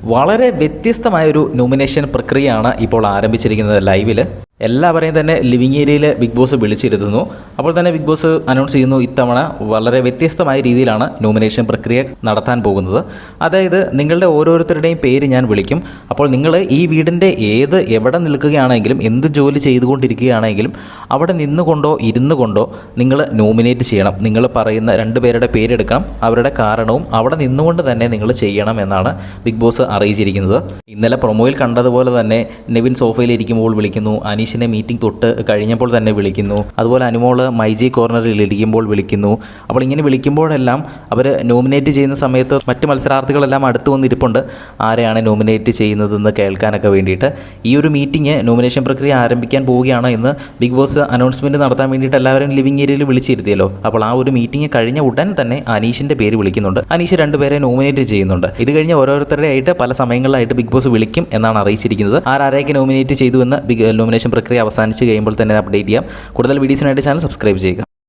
വളരെ വ്യത്യസ്തമായൊരു നോമിനേഷൻ പ്രക്രിയയാണ് ഇപ്പോൾ ആരംഭിച്ചിരിക്കുന്നത് ലൈവിൽ. എല്ലാവരെയും തന്നെ ലിവിങ് ഏരിയയിൽ ബിഗ് ബോസ് വിളിച്ചിരുത്തുന്നു. അപ്പോൾ തന്നെ ബിഗ് ബോസ് അനൗൺസ് ചെയ്യുന്നു, ഇത്തവണ വളരെ വ്യത്യസ്തമായ രീതിയിലാണ് നോമിനേഷൻ പ്രക്രിയ നടത്താൻ പോകുന്നത്. അതായത് നിങ്ങളുടെ ഓരോരുത്തരുടെയും പേര് ഞാൻ വിളിക്കും. അപ്പോൾ നിങ്ങൾ ഈ വീടിൻ്റെ എവിടെ നിൽക്കുകയാണെങ്കിലും, എന്ത് ജോലി ചെയ്തുകൊണ്ടിരിക്കുകയാണെങ്കിലും അവിടെ നിന്നുകൊണ്ടോ ഇരുന്നു കൊണ്ടോ നിങ്ങൾ നോമിനേറ്റ് ചെയ്യണം. നിങ്ങൾ പറയുന്ന 2 പേരുടെ പേരെടുക്കണം, അവരുടെ കാരണവും അവിടെ നിന്നുകൊണ്ട് തന്നെ നിങ്ങൾ ചെയ്യണം എന്നാണ് ബിഗ് ബോസ് അറിയിച്ചിരിക്കുന്നത്. ഇന്നലെ പ്രൊമോയിൽ കണ്ടതുപോലെ തന്നെ നെവിൻ സോഫയിൽ ഇരിക്കുമ്പോൾ വിളിക്കുന്നു, അനീഷിനെ മീറ്റിംഗ് തൊട്ട് കഴിഞ്ഞപ്പോൾ തന്നെ വിളിക്കുന്നു, അതുപോലെ അനുമോള് മൈജി കോർണറിൽ ഇരിക്കുമ്പോൾ വിളിക്കുന്നു. അപ്പോൾ ഇങ്ങനെ വിളിക്കുമ്പോഴെല്ലാം അവർ നോമിനേറ്റ് ചെയ്യുന്ന സമയത്ത് മറ്റ് മത്സരാർത്ഥികളെല്ലാം അടുത്ത് വന്നിരിപ്പുണ്ട്, ആരെയാണ് നോമിനേറ്റ് ചെയ്യുന്നതെന്ന് കേൾക്കാനൊക്കെ വേണ്ടിയിട്ട്. ഈ ഒരു മീറ്റിംഗ് നോമിനേഷൻ പ്രക്രിയ ആരംഭിക്കാൻ പോവുകയാണ് എന്ന് ബിഗ് ബോസ് അനൗൺസ്മെൻറ്റ് നടത്താൻ വേണ്ടിയിട്ട് എല്ലാവരും ലിവിങ് ഏരിയയിൽ വിളിച്ചിരുത്തിയല്ലോ. അപ്പോൾ ആ ഒരു മീറ്റിംഗ് കഴിഞ്ഞ ഉടൻ തന്നെ അനീഷിൻ്റെ പേര് വിളിക്കുന്നുണ്ട്. അനീഷ് 2 പേരെ നോമിനേറ്റ് ചെയ്യുന്നുണ്ട്. ഇത് കഴിഞ്ഞ് ഓരോരുത്തരുടെ ആയിട്ട് പല സമയങ്ങളിലായിട്ട് ബിഗ് ബോസ് വിളിക്കും എന്നാണ് അറിയിച്ചിരിക്കുന്നത്. ആരെയൊക്കെ നോമിനേറ്റ് ചെയ്തു എന്ന് നോമിനേഷൻ പ്രക്രിയ അവസാനിച്ച് കഴിയുമ്പോൾ തന്നെ അപ്ഡേറ്റ് ചെയ്യാം. കൂടുതൽ വീഡിയോസിനായിട്ട് ചാനൽ സബ്സ്ക്രൈബ് ചെയ്യുക.